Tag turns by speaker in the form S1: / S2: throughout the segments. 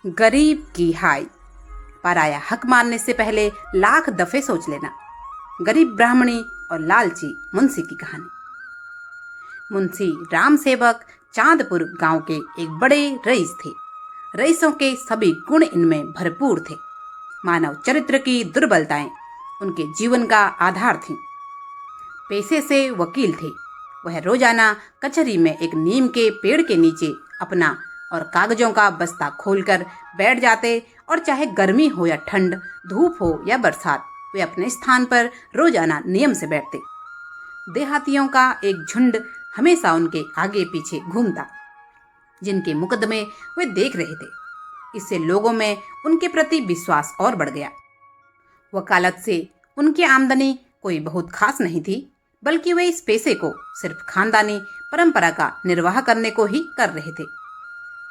S1: गरीब की हाय। पराया हक मानने से पहले लाख दफे सोच लेना। गरीब ब्राह्मणी और लालची मुंशी की कहानी। मुंशी राम सेवक चांदपुर गांव के एक बड़े रईस थे। रईसों के सभी गुण इनमें भरपूर थे। मानव चरित्र की दुर्बलताएं उनके जीवन का आधार थीं। पेशे से वकील थे। वह रोजाना कचहरी में एक नीम के पेड़ के नीचे अपना और कागजों का बस्ता खोलकर बैठ जाते और चाहे गर्मी हो या ठंड, धूप हो या बरसात, वे अपने स्थान पर रोजाना नियम से बैठते। देहातियों का एक झुंड हमेशा उनके आगे पीछे घूमता, जिनके मुकदमे वे देख रहे थे। इससे लोगों में उनके प्रति विश्वास और बढ़ गया। वकालत से उनकी आमदनी कोई बहुत खास नहीं थी, बल्कि वे इस पेशे को सिर्फ खानदानी परंपरा का निर्वाह करने को ही कर रहे थे।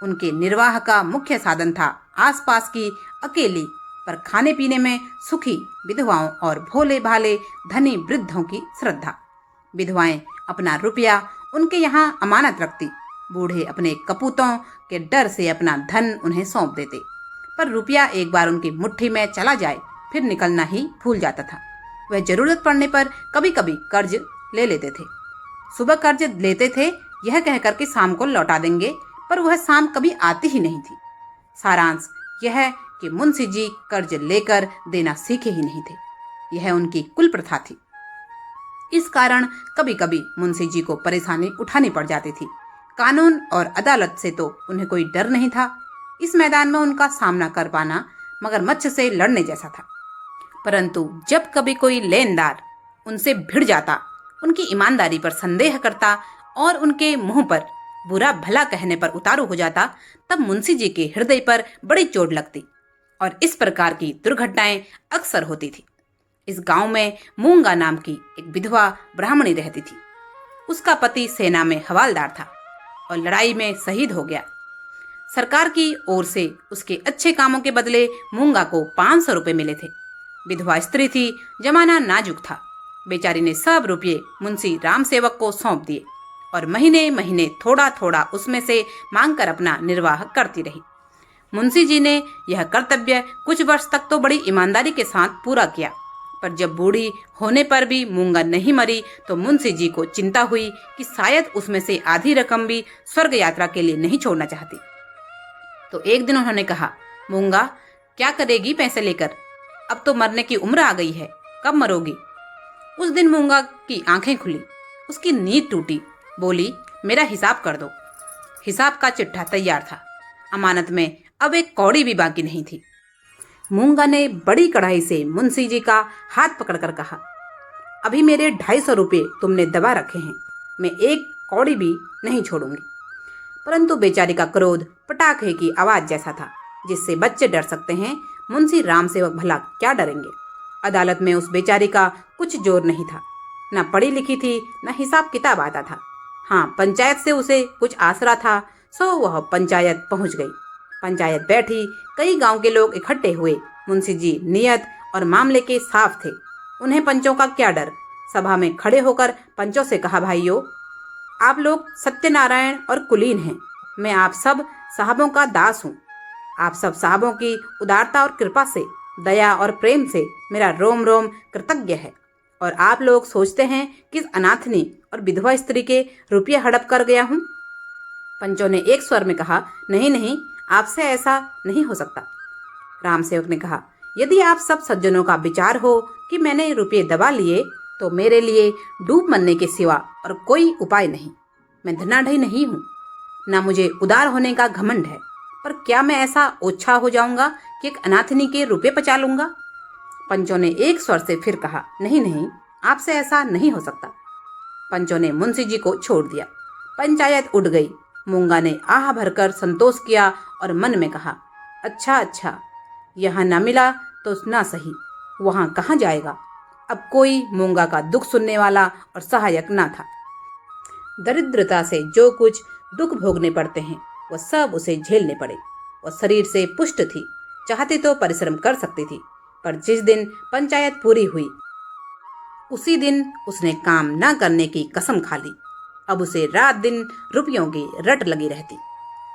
S1: उनके निर्वाह का मुख्य साधन था आसपास की अकेली पर खाने पीने में सुखी विधवाओं और भोले भाले धनी वृद्धों की श्रद्धा। विधवाएं अपना रुपया उनके यहाँ अमानत रखती। बूढ़े अपने कपूतों के डर से अपना धन उन्हें सौंप देते, पर रुपया एक बार उनकी मुट्ठी में चला जाए फिर निकलना ही भूल जाता था। वह जरूरत पड़ने पर कभी कभी कर्ज ले लेते थे। सुबह कर्ज लेते थे यह कहकर के शाम को लौटा देंगे, पर वह शाम कभी आती ही नहीं थी। सारांश यह है कि मुंशी जी कर्ज लेकर देना सीखे ही नहीं थे। यह उनकी कुल प्रथा थी। इस कारण कभी कभी मुंशी जी को परेशानी उठानी पड़ जाती थी। कानून और अदालत से तो उन्हें कोई डर नहीं था। इस मैदान में उनका सामना कर पाना मगरमच्छ से लड़ने जैसा था। परंतु जब कभी कोई लेनदार उनसे भिड़ जाता, उनकी ईमानदारी पर संदेह करता और उनके मुंह पर बुरा भला कहने पर उतारू हो जाता, तब मुंशी जी के हृदय पर बड़ी चोट लगती और इस प्रकार की दुर्घटनाएं अक्सर होती थी। इस गांव में मूंगा नाम की एक विधवा ब्राह्मणी रहती थी। उसका पति सेना में हवालदार था और लड़ाई में शहीद हो गया। सरकार की ओर से उसके अच्छे कामों के बदले मूंगा को 500 रुपये मिले थे। विधवा स्त्री थी, जमाना नाजुक था। बेचारी ने सब रुपये मुंशी राम सेवक को सौंप दिए और महीने महीने थोड़ा थोड़ा उसमें से मांगकर अपना निर्वाह करती रही। मुंशी जी ने यह कर्तव्य कुछ वर्ष तक तो बड़ी ईमानदारी के साथ पूरा किया, पर जब बूढ़ी होने पर भी मूंगा नहीं मरी तो मुंशी जी को चिंता हुई कि शायद उसमें से आधी रकम भी स्वर्ग यात्रा के लिए नहीं छोड़ना चाहती। तो एक दिन उन्होंने कहा, मूंगा क्या करेगी पैसे लेकर? अब तो मरने की उम्र आ गई है, कब मरोगी? उस दिन मूंगा की आंखें खुली, उसकी नींद टूटी। बोली, मेरा हिसाब कर दो। हिसाब का चिट्ठा तैयार था। अमानत में अब एक कौड़ी भी बाकी नहीं थी। मूंगा ने बड़ी कड़ाई से मुंशी जी का हाथ पकड़कर कहा, अभी मेरे 250 रुपये तुमने दबा रखे हैं, मैं एक कौड़ी भी नहीं छोड़ूंगी। परंतु बेचारी का क्रोध पटाखे की आवाज जैसा था, जिससे बच्चे डर सकते हैं, मुंशी राम सेवक भला क्या डरेंगे। अदालत में उस बेचारी का कुछ जोर नहीं था। न पढ़ी लिखी थी, न हिसाब किताब आता था। हाँ, पंचायत से उसे कुछ आसरा था, सो वह पंचायत पहुंच गई। पंचायत बैठी, कई गांव के लोग इकट्ठे हुए। मुंशी जी नियत और मामले के साफ थे। उन्हें पंचों का क्या डर। सभा में खड़े होकर पंचों से कहा, भाइयों, आप लोग सत्यनारायण और कुलीन हैं। मैं आप सब साहबों का दास हूँ। आप सब साहबों की उदारता और कृपा से, दया और प्रेम से मेरा रोम रोम कृतज्ञ है। और आप लोग सोचते हैं कि अनाथनी और विधवा स्त्री के रुपये हड़प कर गया हूँ। पंचों ने एक स्वर में कहा, नहीं नहीं, आपसे ऐसा नहीं हो सकता। राम सेवक ने कहा, यदि आप सब सज्जनों का विचार हो कि मैंने रुपये दबा लिए, तो मेरे लिए डूब मरने के सिवा और कोई उपाय नहीं। मैं धनाढ़ी नहीं हूँ, न मुझे उदार होने का घमंड है, पर क्या मैं ऐसा ओछा हो जाऊंगा कि एक अनाथनी के रुपये पचा लूंगा? पंचों ने एक स्वर से फिर कहा, नहीं नहीं, आपसे ऐसा नहीं हो सकता। पंचों ने मुंशी जी को छोड़ दिया। पंचायत उठ गई। मूंगा ने आह भरकर संतोष किया और मन में कहा, अच्छा अच्छा, यहाँ न मिला तो ना सही, वहाँ कहाँ जाएगा। अब कोई मूंगा का दुख सुनने वाला और सहायक ना था। दरिद्रता से जो कुछ दुख भोगने पड़ते हैं, वह सब उसे झेलने पड़े। वह शरीर से पुष्ट थी, चाहती तो परिश्रम कर सकती थी, पर जिस दिन पंचायत पूरी हुई उसी दिन उसने काम न करने की कसम खा ली। अब उसे रात दिन रुपयों की रट लगी रहती।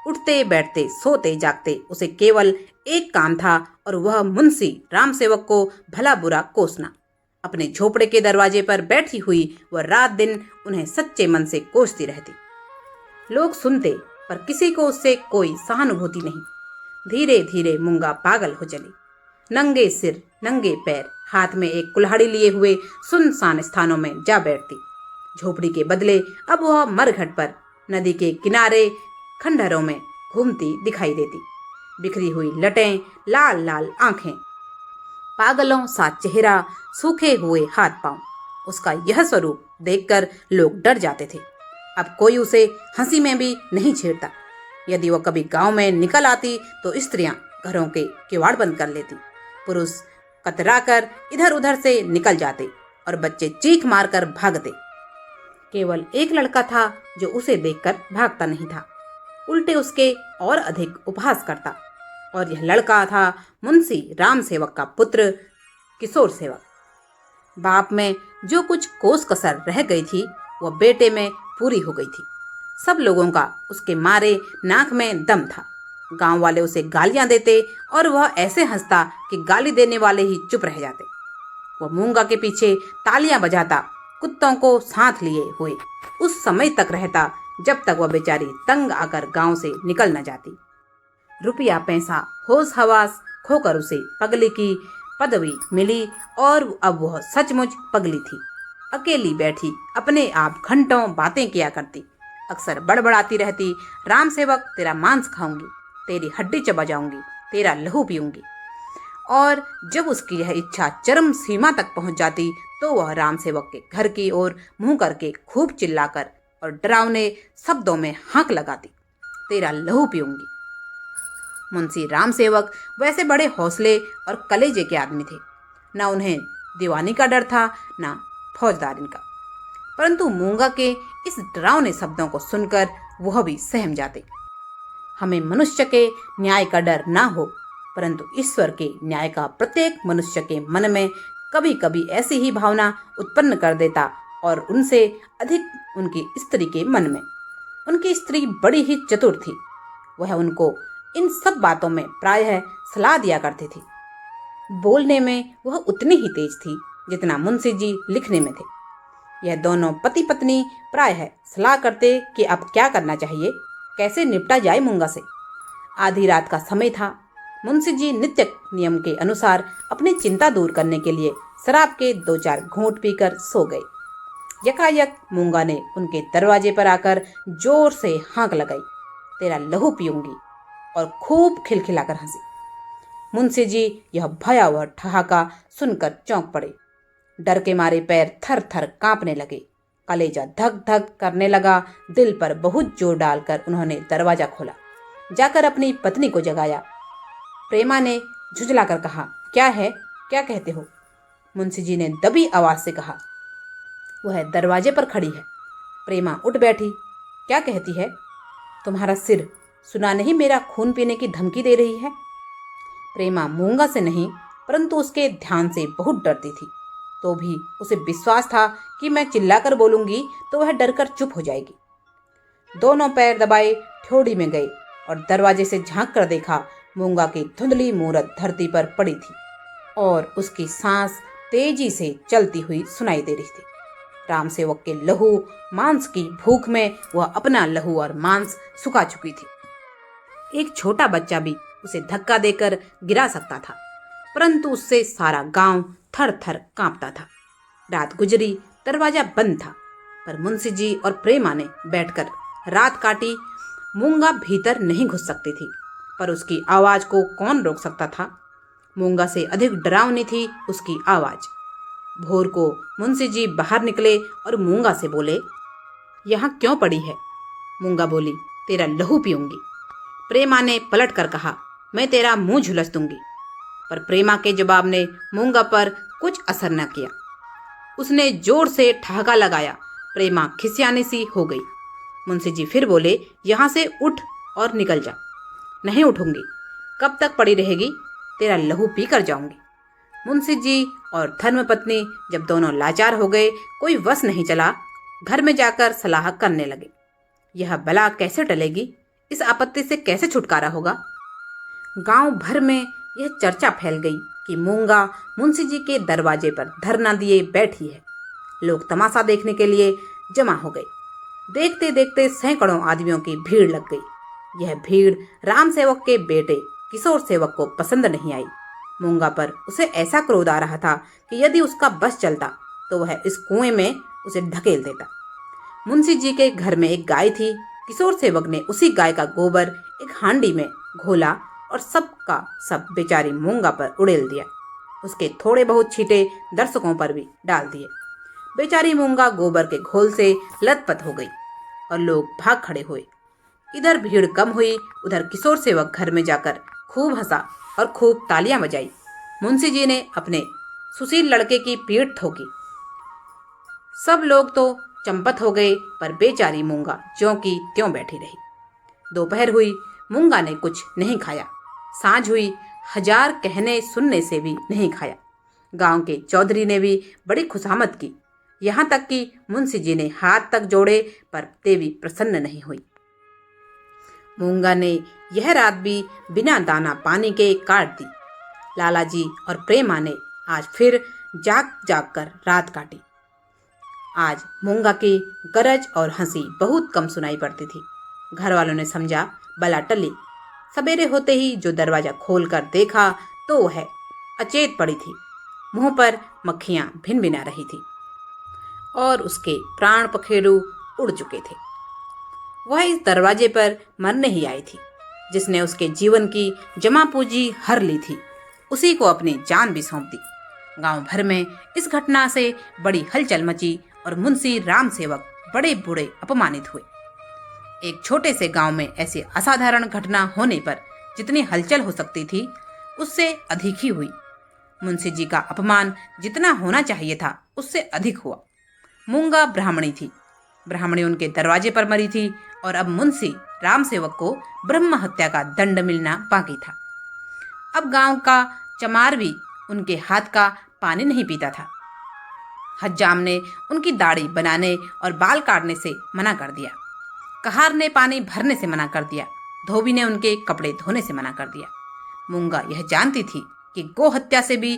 S1: उठते बैठते सोते जागते उसे केवल एक काम था, और वह मुंशी राम सेवक को भला बुरा कोसना। अपने झोपड़े के दरवाजे पर बैठी हुई वह रात दिन उन्हें सच्चे मन से कोसती रहती। लोग सुनते, पर किसी को उससे कोई सहानुभूति नहीं। धीरे धीरे मूंगा पागल हो चली। नंगे सिर नंगे पैर हाथ में एक कुल्हाड़ी लिए हुए सुनसान स्थानों में जा बैठती। झोपड़ी के बदले अब वह मरघट पर नदी के किनारे खंडहरों में घूमती दिखाई देती। बिखरी हुई लटें, लाल लाल आंखें, पागलों सा चेहरा, सूखे हुए हाथ पांव। उसका यह स्वरूप देखकर लोग डर जाते थे। अब कोई उसे हंसी में भी नहीं छेड़ता। यदि वह कभी गांव में निकल आती तो स्त्रियां घरों के किवाड़ बंद कर लेती, पुरुष कतराकर इधर उधर से निकल जाते और बच्चे चीख मारकर भागते। केवल एक लड़का था जो उसे देखकर भागता नहीं था, उल्टे उसके और अधिक उपहास करता, और यह लड़का था मुंशी राम सेवक का पुत्र किशोर सेवक। बाप में जो कुछ कोस कसर रह गई थी वह बेटे में पूरी हो गई थी। सब लोगों का उसके मारे नाक में दम था। गांव वाले उसे गालियां देते और वह ऐसे हंसता कि गाली देने वाले ही चुप रह जाते। वह मूंगा के पीछे तालियां बजाता, कुत्तों को साथ लिए हुए उस समय तक रहता जब तक वह बेचारी तंग आकर गांव से निकल न जाती। रुपया पैसा होश हवास खोकर उसे पगली की पदवी मिली, और अब वह सचमुच पगली थी। अकेली बैठी अपने आप घंटों बातें किया करती। अक्सर बड़बड़ाती रहती, राम सेवक तेरा मांस खाऊंगी, तेरी हड्डी चबा जाऊंगी, तेरा लहू पीऊंगी। और जब उसकी यह इच्छा चरम सीमा तक पहुंच जाती तो वह राम सेवक के घर की ओर मुंह करके खूब चिल्लाकर और डरावने शब्दों में हांक लगाती, तेरा लहू पीऊंगी। मुंशी राम सेवक वैसे बड़े हौसले और कलेजे के आदमी थे। न उन्हें दीवानी का डर था, न फौजदारी का, परंतु मूंगा के इस डरावने शब्दों को सुनकर वह भी सहम जाते। हमें मनुष्य के न्याय का डर ना हो, परंतु ईश्वर के न्याय का प्रत्येक मनुष्य के मन में कभी कभी ऐसी ही भावना उत्पन्न कर देता, और उनसे अधिक उनकी स्त्री के मन में। उनकी स्त्री बड़ी ही चतुर थी। वह उनको इन सब बातों में प्रायः सलाह दिया करती थी। बोलने में वह उतनी ही तेज थी जितना मुंशी जी लिखने में थे। यह दोनों पति पत्नी प्रायः सलाह करते कि अब क्या करना चाहिए, कैसे निपटा जाए मूंगा से। आधी रात का समय था। मुंशी जी नित्य नियम के अनुसार अपनी चिंता दूर करने के लिए शराब के 2-4 घूंट पीकर सो गए। यकायक मूंगा ने उनके दरवाजे पर आकर जोर से हाँक लगाई, तेरा लहू पीऊंगी, और खूब खिलखिलाकर हंसी। मुंशी जी यह भयावह ठहाका सुनकर चौंक पड़े। डर के मारे पैर थर थर कांपने लगे, कलेजा धक धक करने लगा। दिल पर बहुत जोर डालकर उन्होंने दरवाजा खोला। जाकर अपनी पत्नी को जगाया। प्रेमा ने झुंझलाकर कहा, क्या है, क्या कहते हो? मुंशी जी ने दबी आवाज से कहा, वह दरवाजे पर खड़ी है। प्रेमा उठ बैठी। क्या कहती है? तुम्हारा सिर सुना नहीं, मेरा खून पीने की धमकी दे रही है। प्रेमा मूंगा से नहीं परंतु उसके ध्यान से बहुत डरती थी, तो भी उसे विश्वास था कि मैं चिल्लाकर बोलूंगी तो वह डरकर चुप हो जाएगी। दोनों पैर दबाए ठोड़ी में गए और दरवाजे से झांक कर देखा, मूंगा की धुंधली मूरत धरती पर पड़ी थी और उसकी सांस तेजी से चलती हुई सुनाई दे रही थी। राम सेवक के लहू मांस की भूख में वह अपना लहू और मांस सुखा चुकी थी। एक छोटा बच्चा भी उसे धक्का देकर गिरा सकता था, परंतु उससे सारा गांव थर थर कांपता था। रात गुजरी, दरवाजा बंद था, पर मुंशी जी और प्रेमा ने बैठकर रात काटी। मूंगा भीतर नहीं घुस सकती थी, पर उसकी आवाज को कौन रोक सकता था? मूंगा से अधिक डरावनी थी उसकी आवाज। भोर को मुंशी जी बाहर निकले और मूंगा से बोले, यहाँ क्यों पड़ी है? मूंगा बोली, तेरा लहू पीऊंगी। प्रेमा ने पलट कर कहा, मैं तेरा मुंह झुलस दूंगी। पर प्रेमा के जवाब ने मूंगा पर कुछ असर न किया। उसने जोर से ठहाका लगाया। प्रेमा खिसियाने सी हो गई। मुंशी जी फिर बोले, यहाँ से उठ और निकल जा। नहीं उठूंगी। कब तक पड़ी रहेगी? तेरा लहू पी कर जाऊंगी। मुंशी जी और धर्मपत्नी जब दोनों लाचार हो गए, कोई वश नहीं चला, घर में जाकर सलाह करने लगे। यह बला कैसे टलेगी? इस आपत्ति से कैसे छुटकारा होगा। गांव भर में यह चर्चा फैल गई कि मूंगा मुंशी जी के दरवाजे पर धरना दिए बैठी है। लोग तमाशा देखने के लिए जमा हो गए। देखते देखते सैकड़ों आदमियों की भीड़ लग गई। यह भीड़ राम सेवक के बेटे किशोर सेवक को पसंद नहीं आई। मूंगा पर उसे ऐसा क्रोध आ रहा था कि यदि उसका बस चलता तो वह इस कुएं में उसे ढकेल देता। मुंशी जी के घर में एक गाय थी। किशोर सेवक ने उसी गाय का गोबर एक हांडी में घोला और सबका सब बेचारी मूंगा पर उड़ेल दिया। उसके थोड़े बहुत छींटे दर्शकों पर भी डाल दिए। बेचारी मूंगा गोबर के घोल से लथपथ हो गई और लोग भाग खड़े हुए। इधर भीड़ कम हुई, उधर किशोर सेवक घर में जाकर खूब हंसा और खूब तालियां बजाई। मुंशी जी ने अपने सुशील लड़के की पीठ ठोकी। सब लोग तो चंपत हो गए, पर बेचारी मूंगा ज्यों की त्यों बैठी रही। दोपहर हुई, मूंगा ने कुछ नहीं खाया। सांझ हुई, 1000 कहने सुनने से भी नहीं खाया। गांव के चौधरी ने भी बड़ी खुशामद की, यहाँ तक कि मुंशी जी ने हाथ तक जोड़े, पर देवी प्रसन्न नहीं हुई। मूंगा ने यह रात भी बिना दाना पानी के काट दी। लाला जी और प्रेमा ने आज फिर जाग जाग कर रात काटी। आज मूंगा की गरज और हंसी बहुत कम सुनाई पड़ती थी। घर वालों ने समझा बला टली। सवेरे होते ही जो दरवाजा खोलकर देखा तो वह अचेत पड़ी थी। मुंह पर मक्खियां भिन भिना रही थी और उसके प्राण पखेरु उड़ चुके थे। वह इस दरवाजे पर मरने ही आई थी। जिसने उसके जीवन की जमा पूंजी हर ली थी, उसी को अपनी जान भी सौंप दी। गांव भर में इस घटना से बड़ी हलचल मची और मुंशी राम सेवक बड़े बूढ़े अपमानित हुए। एक छोटे से गांव में ऐसी असाधारण घटना होने पर जितनी हलचल हो सकती थी, उससे अधिक ही हुई। मुंशी जी का अपमान जितना होना चाहिए था, उससे अधिक हुआ। मूंगा ब्राह्मणी थी। ब्राह्मणी उनके दरवाजे पर मरी थी और अब मुंशी राम सेवक को ब्रह्म हत्या का दंड मिलना बाकी था। अब गांव का चमार भी उनके हाथ का पानी नहीं पीता था। हज्जाम ने उनकी दाढ़ी बनाने और बाल काटने से मना कर दिया। कहार ने पानी भरने से मना कर दिया। धोबी ने उनके कपड़े धोने से मना कर दिया। मूंगा यह जानती थी कि गो हत्या से भी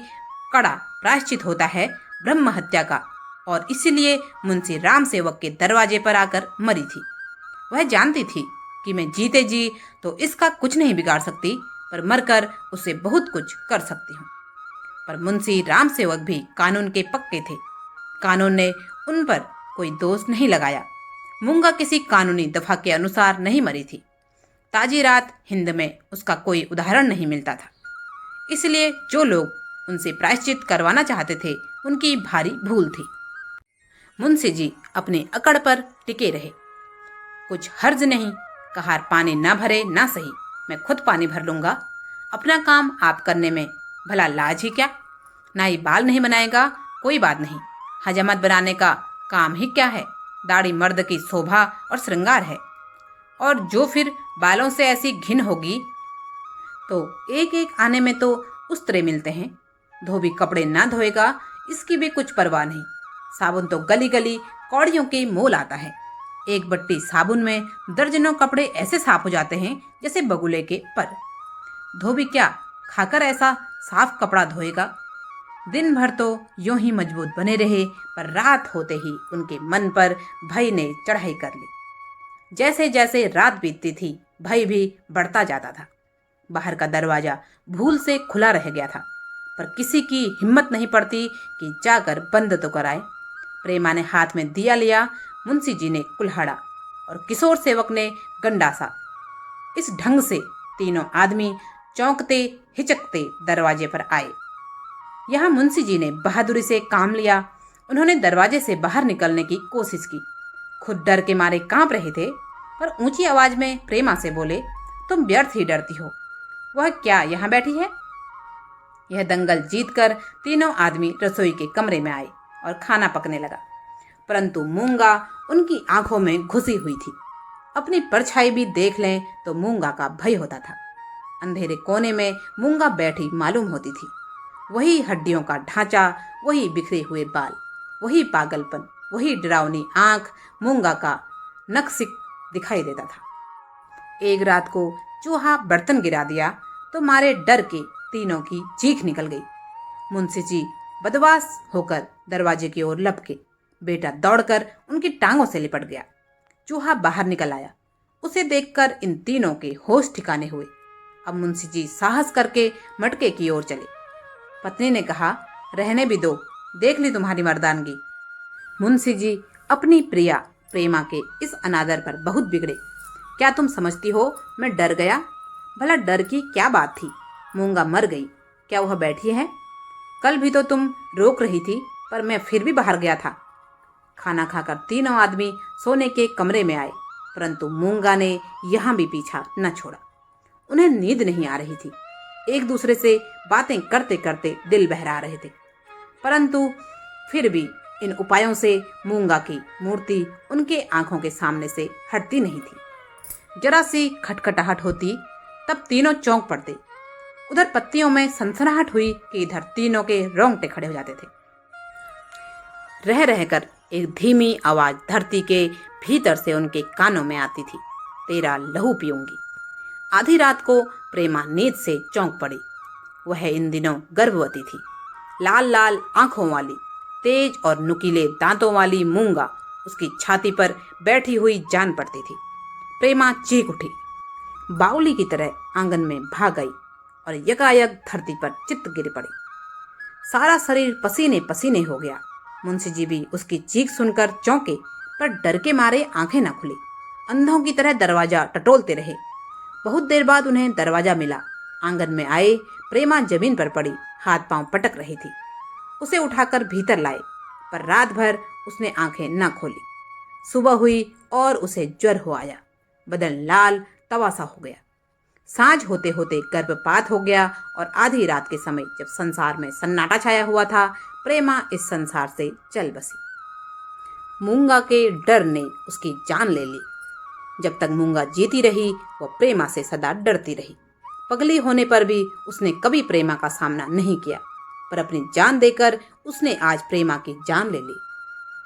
S1: कड़ा प्रायश्चित होता है ब्रह्म हत्या का, और इसीलिए मुंशी राम सेवक के दरवाजे पर आकर मरी थी। वह जानती थी कि मैं जीते जी तो इसका कुछ नहीं बिगाड़ सकती, पर मरकर उसे बहुत कुछ कर सकती हूँ। पर मुंशी राम सेवक भी कानून के पक्के थे। कानून ने उन पर कोई दोष नहीं लगाया। मूंगा किसी कानूनी दफा के अनुसार नहीं मरी थी। ताजी रात हिंद में उसका कोई उदाहरण नहीं मिलता था। इसलिए जो लोग उनसे प्रायश्चित करवाना चाहते थे, उनकी भारी भूल थी। मुंशी जी अपने अकड़ पर टिके रहे। कुछ हर्ज नहीं, कहार पानी ना भरे ना सही, मैं खुद पानी भर लूंगा। अपना काम आप करने में भला लाज ही क्या। नाई बाल नहीं बनाएगा, कोई बात नहीं। हजामत बनाने का काम ही क्या है। दाढ़ी मर्द की शोभा और श्रृंगार है, और जो फिर बालों से ऐसी घिन होगी तो एक एक आने में तो उस्तरे मिलते हैं। धोबी कपड़े ना धोएगा, इसकी भी कुछ परवाह नहीं। साबुन तो गली गली कौड़ियों के मोल आता है। एक बट्टी साबुन में दर्जनों कपड़े ऐसे साफ हो जाते हैं जैसे बगुले के पर। धोबी क्या खाकर ऐसा साफ कपड़ा धोएगा। दिन भर तो यूं ही मजबूत बने रहे, पर रात होते ही उनके मन पर भय ने चढ़ाई कर ली। जैसे जैसे रात बीतती थी, भय भी बढ़ता जाता था। बाहर का दरवाजा भूल से खुला रह गया था, पर किसी की हिम्मत नहीं पड़ती कि जाकर बंद तो कराए। प्रेमा ने हाथ में दिया लिया, मुंशी जी ने कुल्हाड़ा और किशोर सेवक ने गंडासा। इस ढंग से तीनों आदमी चौंकते हिचकते दरवाजे पर आए। यहाँ मुंशी जी ने बहादुरी से काम लिया। उन्होंने दरवाजे से बाहर निकलने की कोशिश की। खुद डर के मारे कांप रहे थे, पर ऊंची आवाज में प्रेमा से बोले, तुम व्यर्थ ही डरती हो। वह क्या यहाँ बैठी है। यह दंगल जीतकर तीनों आदमी रसोई के कमरे में आए और खाना पकने लगा, परंतु मूंगा उनकी आंखों में घुसी हुई थी। अपनी परछाई भी देख लें तो मूंगा का भय होता था। अंधेरे कोने में मूंगा बैठी मालूम होती थी। वही हड्डियों का ढांचा, वही बिखरे हुए बाल, वही पागलपन, वही डरावनी आंख मूंगा का नक्सिक दिखाई देता था। एक रात को चूहा बर्तन गिरा दिया तो मारे डर के तीनों की चीख निकल गई। मुंशी जी बदमाश होकर दरवाजे की ओर लपके। बेटा दौड़कर उनकी टांगों से लिपट गया। चूहा बाहर निकल आया। उसे देखकर इन तीनों के होश ठिकाने हुए। अब मुंशी जी साहस करके मटके की ओर चले। पत्नी ने कहा, रहने भी दो, देख ली तुम्हारी मर्दानगी। मुंशी जी अपनी प्रिया प्रेमा के इस अनादर पर बहुत बिगड़े। क्या तुम समझती हो मैं डर गया? भला डर की क्या बात थी? मूंगा मर गई, क्या वह बैठी है? कल भी तो तुम रोक रही थी, पर मैं फिर भी बाहर गया था। खाना खाकर तीनों आदमी सोने के कमरे में आए, परंतु मूंगा ने यहाँ भी पीछा न छोड़ा। उन्हें नींद नहीं आ रही थी। एक दूसरे से बातें करते करते दिल बहरा रहे थे, परंतु फिर भी इन उपायों से मूंगा की मूर्ति उनके आंखों के सामने से हटती नहीं थी। जरा सी खटखटाहट होती तब तीनों चौंक पड़ते। उधर पत्तियों में सनसनाहट हुई कि इधर तीनों के रोंगटे खड़े हो जाते थे। रह रहकर एक धीमी आवाज धरती के भीतर से उनके कानों में आती थी, तेरा लहू पीऊंगी। आधी रात को प्रेमा नींद से चौंक पड़ी। वह इन दिनों गर्भवती थी। लाल लाल आंखों वाली, तेज और नुकीले दांतों वाली मूंगा उसकी छाती पर बैठी हुई जान पड़ती थी। प्रेमा चीख उठी, बाउली की तरह आंगन में भाग गई और यकायक धरती पर चित्त गिर पड़ी। सारा शरीर पसीने पसीने हो गया। मुंशी जी भी उसकी चीख सुनकर चौंके, पर डर के मारे आंखें न खुली। अंधों की तरह दरवाजा टटोलते रहे। बहुत देर बाद उन्हें दरवाजा मिला। आंगन में आए, प्रेमा जमीन पर पड़ी, हाथ पांव पटक रही थी। उसे उठाकर भीतर लाए, पर रात भर उसने आंखें न खोली। सुबह हुई और उसे ज्वर हो आया। बदन लाल तवा सा हो गया। सांझ होते होते गर्भपात हो गया और आधी रात के समय जब संसार में सन्नाटा छाया हुआ था, प्रेमा इस संसार से चल बसी। मूंगा के डर ने उसकी जान ले ली। जब तक मूंगा जीती रही, वह प्रेमा से सदा डरती रही। पगली होने पर भी उसने कभी प्रेमा का सामना नहीं किया, पर अपनी जान देकर उसने आज प्रेमा की जान ले ली।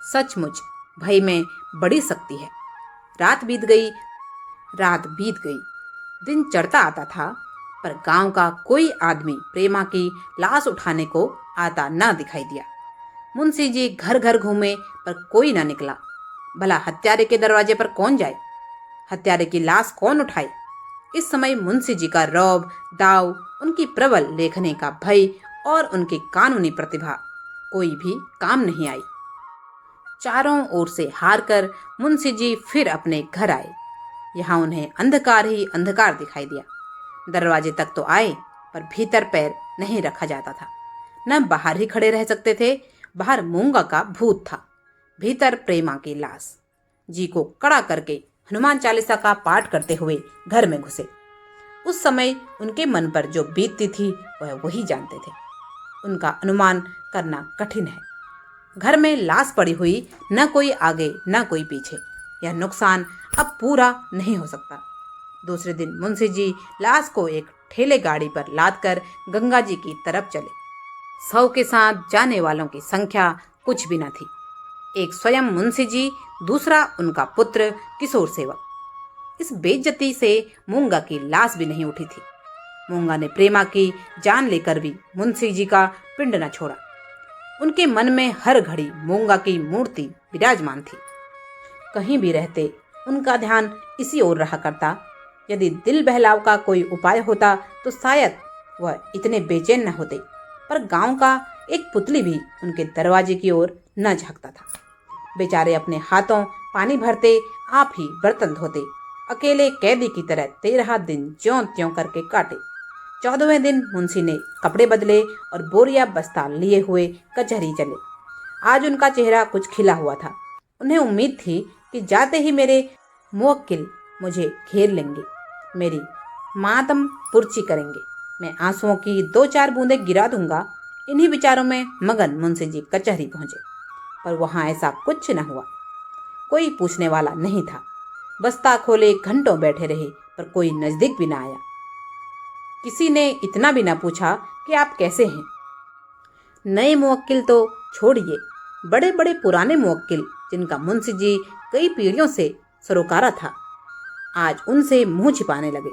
S1: सचमुच भय में बड़ी शक्ति है। रात बीत गई, दिन चढ़ता आता था, पर गांव का कोई आदमी प्रेमा की लाश उठाने को आता ना दिखाई दिया। मुंशी जी घर घर घूमे, पर कोई ना निकला। भला हत्यारे के दरवाजे पर कौन जाए? हत्यारे की लाश कौन उठाए? इस समय मुंशी जी का रौब, दाव, उनकी प्रबल लेखने का भय और उनकी कानूनी प्रतिभा कोई भी काम नहीं आई। चारों ओर से हार कर मुंशी जी फिर अपने घर आए। यहाँ उन्हें अंधकार ही अंधकार दिखाई दिया। दरवाजे तक तो आए, पर भीतर पैर नहीं रखा जाता था। न बाहर ही खड़े रह सकते थे। बाहर मूंगा का भूत था, भीतर प्रेमा की लाश। जी को कड़ा करके हनुमान चालीसा का पाठ करते हुए घर में घुसे। उस समय उनके मन पर जो बीतती थी वह वही जानते थे। उनका अनुमान करना कठिन है। घर में लाश पड़ी हुई, न कोई आगे न कोई पीछे। यह नुकसान अब पूरा नहीं हो सकता। दूसरे दिन मुंशी जी लाश को एक ठेले गाड़ी पर लादकर गंगा जी की तरफ चले। 100 के साथ जाने वालों की संख्या कुछ भी न थी। एक स्वयं मुंशी जी, दूसरा उनका पुत्र किशोर सेवक। इस बेइज्जती से मूंगा की लाश भी नहीं उठी थी। मूंगा ने प्रेमा की जान लेकर भी मुंशी जी का पिंड न छोड़ा। उनके मन में हर घड़ी मूंगा की मूर्ति विराजमान थी। कहीं भी रहते उनका ध्यान इसी ओर रहा करता। यदि दिल बहलाव का कोई उपाय होता तो शायद वह इतने बेचैन न होते, पर गांव का एक पुतली भी उनके दरवाजे की ओर न झांकता था। बेचारे अपने हाथों पानी भरते, आप ही बर्तन धोते, अकेले कैदी की तरह 13 दिन ज्यों त्यों करके काटे। 14वें दिन मुंशी ने कपड़े बदले और बोरिया बस्ता लिए हुए कचहरी चले। आज उनका चेहरा कुछ खिला हुआ था। उन्हें उम्मीद थी कि जाते ही मेरे मुवक्किल मुझे घेर लेंगे, मेरी मातम पुरची करेंगे। मैं आंसुओं की 2-4 बूंदें गिरा दूंगा। इन्हीं विचारों में मगन मुंशी जी कचहरी पहुंचे, पर वहां ऐसा कुछ न हुआ। कोई पूछने वाला नहीं था। बस्ता खोले घंटों बैठे रहे, पर कोई नजदीक भी ना आया। किसी ने इतना भी ना पूछा कि आप कैसे हैं। नए मुवक्किल तो छोड़िए, बड़े बड़े पुराने मुवक्किल जिनका मुंशी जी कई पीढ़ियों से सरोकारा था, आज उनसे मुंह छिपाने लगे।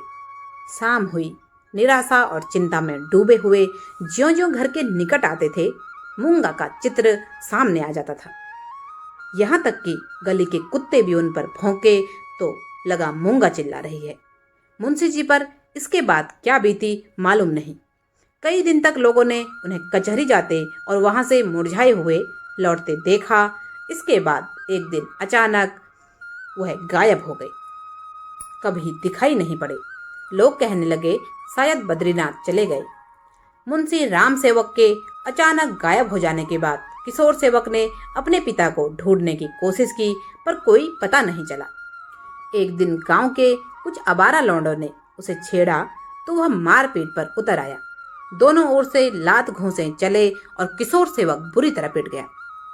S1: शाम हुई। निराशा और चिंता में डूबे हुए ज्यों-ज्यों घर के निकट आते थे, मूंगा का चित्र सामने आ जाता था। यहाँ तक कि गली के कुत्ते भी उन पर भौंके तो लगा मूंगा चिल्ला रही है। मुंशी जी पर इसके बाद क्या बीती मालूम नहीं। कई दिन तक लोगों ने उन्हें कचहरी जाते और वहां से मुरझाए हुए लौटते देखा। इसके बाद एक दिन अचानक वह गायब हो गए, कभी दिखाई नहीं पड़े। लोग कहने लगे शायद बद्रीनाथ चले गए। मुंशी राम सेवक के अचानक गायब हो जाने के बाद किशोर सेवक ने अपने पिता को ढूंढने की कोशिश की, पर कोई पता नहीं चला। एक दिन गांव के कुछ आवारा लौंडों ने उसे छेड़ा तो वह मारपीट पर उतर आया। दोनों ओर से लात घूंसे चले और किशोर सेवक बुरी तरह पिट गया।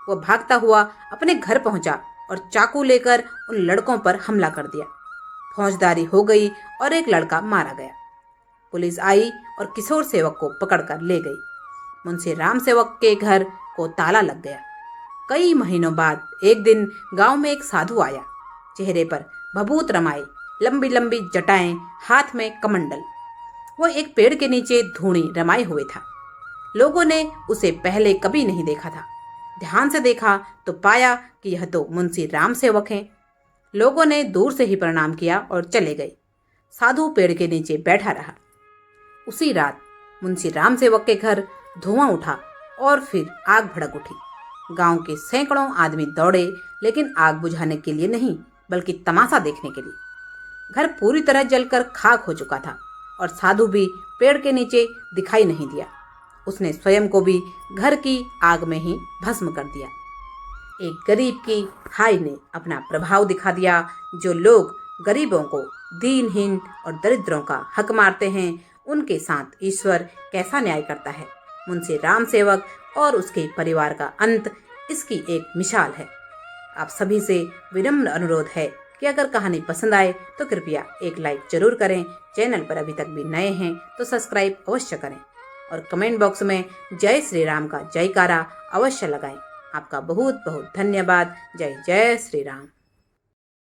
S1: वह भागता हुआ अपने घर पहुंचा और चाकू लेकर उन लड़कों पर हमला कर दिया। फौजदारी हो गई और एक लड़का मारा गया। पुलिस आई और किशोर सेवक को पकड़कर ले गई। मुंशी राम सेवक के घर को ताला लग गया। कई महीनों बाद एक दिन गांव में एक साधु आया। चेहरे पर भभूत रमाए, लंबी लंबी जटाएं, हाथ में कमंडल। वह एक पेड़ के नीचे धूणी रमाए हुए था। लोगों ने उसे पहले कभी नहीं देखा था। ध्यान से देखा तो पाया कि यह तो मुंशी राम सेवक हैं। लोगों ने दूर से ही प्रणाम किया और चले गए। साधु पेड़ के नीचे बैठा रहा। उसी रात मुंशी राम सेवक के घर धुआं उठा और फिर आग भड़क उठी। गांव के सैकड़ों आदमी दौड़े, लेकिन आग बुझाने के लिए नहीं, बल्कि तमाशा देखने के लिए। घर पूरी तरह जलकर खाक हो चुका था और साधु भी पेड़ के नीचे दिखाई नहीं दिया। उसने स्वयं को भी घर की आग में ही भस्म कर दिया। एक गरीब की हाय ने अपना प्रभाव दिखा दिया। जो लोग गरीबों को, दीनहीन और दरिद्रों का हक मारते हैं, उनके साथ ईश्वर कैसा न्याय करता है। मुंशी राम सेवक और उसके परिवार का अंत इसकी एक मिसाल है। आप सभी से विनम्र अनुरोध है कि अगर कहानी पसंद आए तो कृपया एक लाइक जरूर करें। चैनल पर अभी तक भी नए हैं तो सब्सक्राइब अवश्य करें और कमेंट बॉक्स में जय श्री राम का जयकारा अवश्य लगाएं। आपका बहुत बहुत धन्यवाद। जय जय श्री राम।